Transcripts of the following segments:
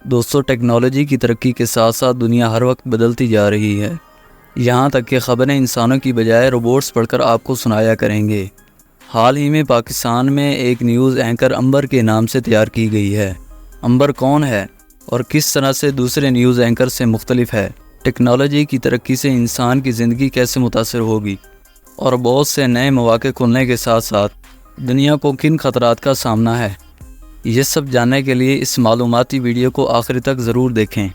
دوستو، ٹیکنالوجی کی ترقی کے ساتھ ساتھ دنیا ہر وقت بدلتی جا رہی ہے، یہاں تک کہ خبریں انسانوں کی بجائے روبوٹس پڑھ کر آپ کو سنایا کریں گے۔ حال ہی میں پاکستان میں ایک نیوز اینکر امبر کے نام سے تیار کی گئی ہے۔ امبر کون ہے اور کس طرح سے دوسرے نیوز اینکر سے مختلف ہے؟ ٹیکنالوجی کی ترقی سے انسان کی زندگی کیسے متاثر ہوگی اور بہت سے نئے مواقع کھلنے کے ساتھ ساتھ دنیا کو کن خطرات کا سامنا ہے، یہ سب جاننے کے لیے اس معلوماتی ویڈیو کو آخر تک ضرور دیکھیں۔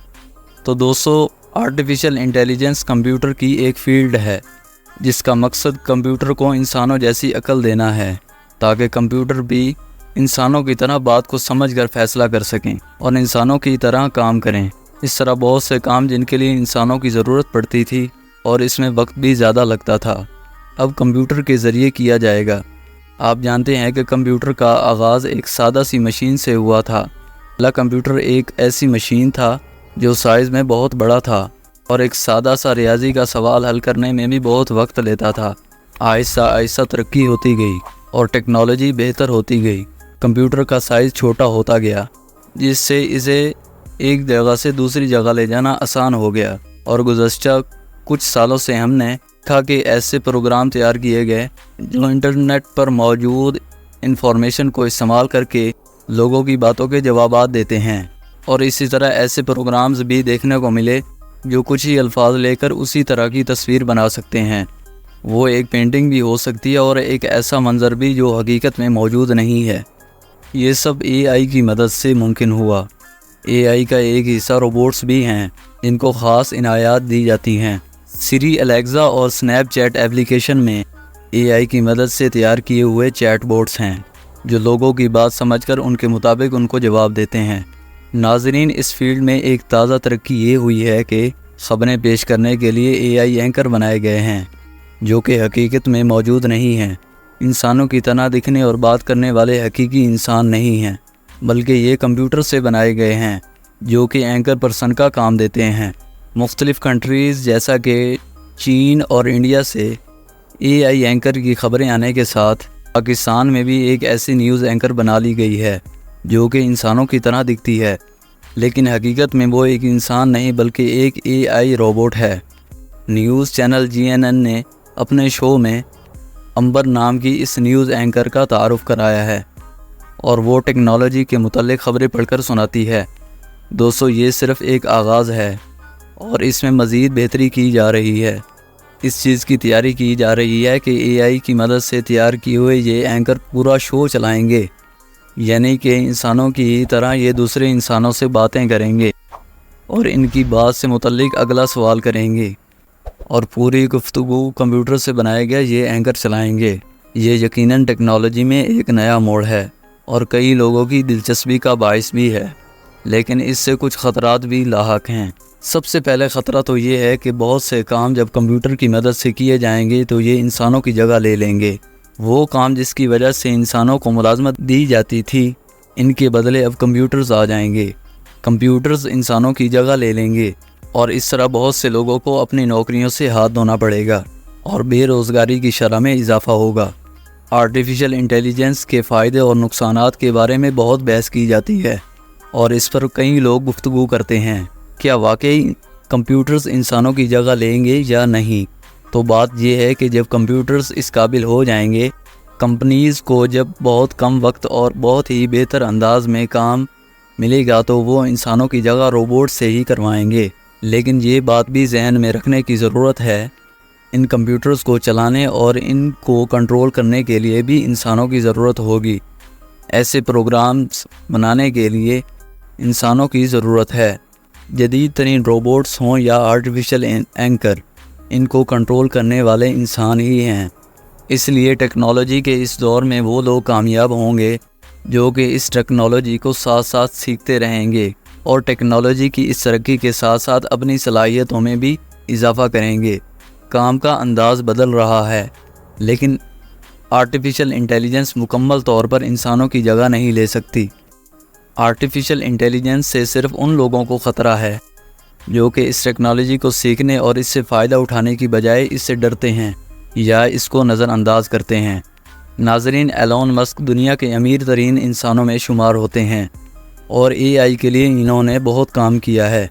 تو دوستو، آرٹیفیشل انٹیلیجنس کمپیوٹر کی ایک فیلڈ ہے جس کا مقصد کمپیوٹر کو انسانوں جیسی عقل دینا ہے تاکہ کمپیوٹر بھی انسانوں کی طرح بات کو سمجھ کر فیصلہ کر سکیں اور انسانوں کی طرح کام کریں۔ اس طرح بہت سے کام جن کے لیے انسانوں کی ضرورت پڑتی تھی اور اس میں وقت بھی زیادہ لگتا تھا، اب کمپیوٹر کے ذریعے کیا جائے گا۔ آپ جانتے ہیں کہ کمپیوٹر کا آغاز ایک سادہ سی مشین سے ہوا تھا۔ پہلا کمپیوٹر ایک ایسی مشین تھا جو سائز میں بہت بڑا تھا اور ایک سادہ سا ریاضی کا سوال حل کرنے میں بھی بہت وقت لیتا تھا۔ آہستہ آہستہ ترقی ہوتی گئی اور ٹیکنالوجی بہتر ہوتی گئی۔ کمپیوٹر کا سائز چھوٹا ہوتا گیا جس سے اسے ایک جگہ سے دوسری جگہ لے جانا آسان ہو گیا، اور گزشتہ کچھ سالوں سے ہم نے دیکھا کہ ایسے پروگرام تیار کیے گئے جو انٹرنیٹ پر موجود انفارمیشن کو استعمال کر کے لوگوں کی باتوں کے جوابات دیتے ہیں، اور اسی طرح ایسے پروگرامز بھی دیکھنے کو ملے جو کچھ ہی الفاظ لے کر اسی طرح کی تصویر بنا سکتے ہیں۔ وہ ایک پینٹنگ بھی ہو سکتی ہے اور ایک ایسا منظر بھی جو حقیقت میں موجود نہیں ہے۔ یہ سب اے آئی کی مدد سے ممکن ہوا۔ اے آئی کا ایک حصہ روبوٹس بھی ہیں جن کو خاص عنایات دی جاتی ہیں۔ سری، الیکسا اور سنیپ چیٹ ایپلیکیشن میں اے آئی کی مدد سے تیار کیے ہوئے چیٹ بوٹس ہیں جو لوگوں کی بات سمجھ کر ان کے مطابق ان کو جواب دیتے ہیں۔ ناظرین، اس فیلڈ میں ایک تازہ ترقی یہ ہوئی ہے کہ خبریں پیش کرنے کے لیے اے آئی اینکر بنائے گئے ہیں جو کہ حقیقت میں موجود نہیں ہیں۔ انسانوں کی طرح دکھنے اور بات کرنے والے حقیقی انسان نہیں ہیں، بلکہ یہ کمپیوٹر سے بنائے گئے ہیں جو کہ اینکر پرسن کا کام دیتے ہیں۔ مختلف کنٹریز جیسا کہ چین اور انڈیا سے اے آئی اینکر کی خبریں آنے کے ساتھ پاکستان میں بھی ایک ایسی نیوز اینکر بنا لی گئی ہے جو کہ انسانوں کی طرح دکھتی ہے، لیکن حقیقت میں وہ ایک انسان نہیں بلکہ ایک اے آئی روبوٹ ہے۔ نیوز چینل GNN نے اپنے شو میں امبر نام کی اس نیوز اینکر کا تعارف کرایا ہے اور وہ ٹیکنالوجی کے متعلق خبریں پڑھ کر سناتی ہے۔ دوستو، یہ صرف ایک آغاز ہے اور اس میں مزید بہتری کی جا رہی ہے۔ اس چیز کی تیاری کی جا رہی ہے کہ اے آئی کی مدد سے تیار کیے ہوئے یہ اینکر پورا شو چلائیں گے، یعنی کہ انسانوں کی ہی طرح یہ دوسرے انسانوں سے باتیں کریں گے اور ان کی بات سے متعلق اگلا سوال کریں گے، اور پوری گفتگو کمپیوٹر سے بنایا گیا یہ اینکر چلائیں گے۔ یہ یقیناً ٹیکنالوجی میں ایک نیا موڑ ہے اور کئی لوگوں کی دلچسپی کا باعث بھی ہے، لیکن اس سے کچھ خطرات بھی لاحق ہیں۔ سب سے پہلے خطرہ تو یہ ہے کہ بہت سے کام جب کمپیوٹر کی مدد سے کیے جائیں گے تو یہ انسانوں کی جگہ لے لیں گے۔ وہ کام جس کی وجہ سے انسانوں کو ملازمت دی جاتی تھی، ان کے بدلے اب کمپیوٹرز آ جائیں گے۔ کمپیوٹرز انسانوں کی جگہ لے لیں گے اور اس طرح بہت سے لوگوں کو اپنی نوکریوں سے ہاتھ دھونا پڑے گا اور بے روزگاری کی شرح میں اضافہ ہوگا۔ آرٹیفیشل انٹیلیجنس کے فائدے اور نقصانات کے بارے میں بہت بحث کی جاتی ہے اور اس پر کئی لوگ گفتگو کرتے ہیں۔ کیا واقعی کمپیوٹرز انسانوں کی جگہ لیں گے یا نہیں؟ تو بات یہ ہے کہ جب کمپیوٹرز اس قابل ہو جائیں گے، کمپنیز کو جب بہت کم وقت اور بہت ہی بہتر انداز میں کام ملے گا تو وہ انسانوں کی جگہ روبوٹ سے ہی کروائیں گے۔ لیکن یہ بات بھی ذہن میں رکھنے کی ضرورت ہے، ان کمپیوٹرز کو چلانے اور ان کو کنٹرول کرنے کے لیے بھی انسانوں کی ضرورت ہوگی۔ ایسے پروگرامز بنانے کے لیے انسانوں کی ضرورت ہے۔ جدید ترین روبوٹس ہوں یا آرٹیفیشل اینکر، ان کو کنٹرول کرنے والے انسان ہی ہیں۔ اس لیے ٹیکنالوجی کے اس دور میں وہ لوگ کامیاب ہوں گے جو کہ اس ٹیکنالوجی کو ساتھ ساتھ سیکھتے رہیں گے اور ٹیکنالوجی کی اس ترقی کے ساتھ ساتھ اپنی صلاحیتوں میں بھی اضافہ کریں گے۔ کام کا انداز بدل رہا ہے، لیکن آرٹیفیشل انٹیلیجنس مکمل طور پر انسانوں کی جگہ نہیں لے سکتی۔ آرٹیفیشل انٹیلیجنس سے صرف ان لوگوں کو خطرہ ہے جو کہ اس ٹیکنالوجی کو سیکھنے اور اس سے فائدہ اٹھانے کی بجائے اس سے ڈرتے ہیں یا اس کو نظر انداز کرتے ہیں۔ ناظرین، ایلون مسک دنیا کے امیر ترین انسانوں میں شمار ہوتے ہیں اور اے آئی کے لیے انہوں نے بہت کام کیا ہے۔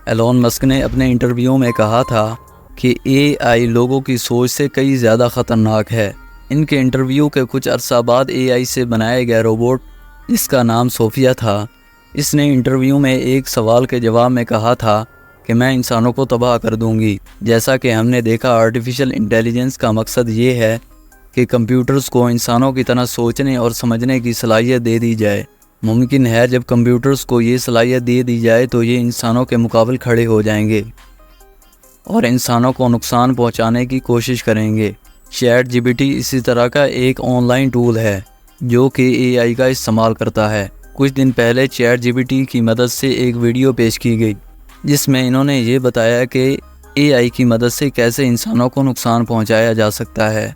ایلون مسک نے اپنے انٹرویو میں کہا تھا کہ اے آئی لوگوں کی سوچ سے کئی زیادہ خطرناک ہے۔ ان کے انٹرویو کے کچھ عرصہ بعد اے آئی سے بنائے گئے روبوٹ جس کا نام صوفیہ تھا، اس نے انٹرویو میں ایک سوال کے جواب میں کہا تھا کہ میں انسانوں کو تباہ کر دوں گی۔ جیسا کہ ہم نے دیکھا، آرٹیفیشل انٹیلیجنس کا مقصد یہ ہے کہ کمپیوٹرز کو انسانوں کی طرح سوچنے اور سمجھنے کی صلاحیت دے دی جائے۔ ممکن ہے جب کمپیوٹرز کو یہ صلاحیت دے دی جائے تو یہ انسانوں کے مقابل کھڑے ہو جائیں گے اور انسانوں کو نقصان پہنچانے کی کوشش کریں گے۔ چیٹ جی پی ٹی اسی طرح کا ایک آن لائن ٹول ہے جو کہ اے آئی کا استعمال کرتا ہے۔ کچھ دن پہلے چیٹ جی پی ٹی کی مدد سے ایک ویڈیو پیش کی گئی جس میں انہوں نے یہ بتایا کہ اے آئی کی مدد سے کیسے انسانوں کو نقصان پہنچایا جا سکتا ہے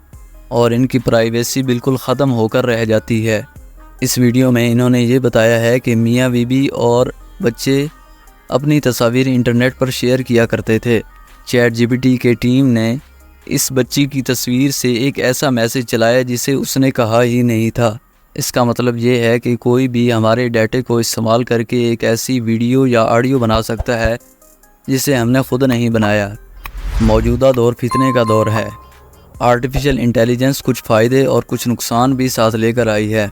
اور ان کی پرائیویسی بالکل ختم ہو کر رہ جاتی ہے۔ اس ویڈیو میں انہوں نے یہ بتایا ہے کہ میاں بیوی اور بچے اپنی تصاویر انٹرنیٹ پر شیئر کیا کرتے تھے۔ چیٹ جی پی ٹی کے ٹیم نے اس بچی کی تصویر سے ایک ایسا میسج چلایا جسے اس نے کہا ہی نہیں تھا۔ اس کا مطلب یہ ہے کہ کوئی بھی ہمارے ڈیٹے کو استعمال کر کے ایک ایسی ویڈیو یا آڈیو بنا سکتا ہے جسے ہم نے خود نہیں بنایا۔ موجودہ دور فتنے کا دور ہے۔ آرٹیفیشل انٹیلیجنس کچھ فائدے اور کچھ نقصان بھی ساتھ لے کر آئی ہے۔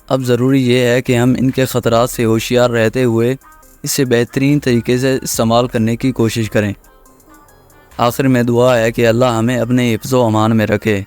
اب ضروری یہ ہے کہ ہم ان کے خطرات سے ہوشیار رہتے ہوئے اسے بہترین طریقے سے استعمال کرنے کی کوشش کریں۔ آخر میں دعا ہے کہ اللہ ہمیں اپنے حفظ و امان میں رکھے۔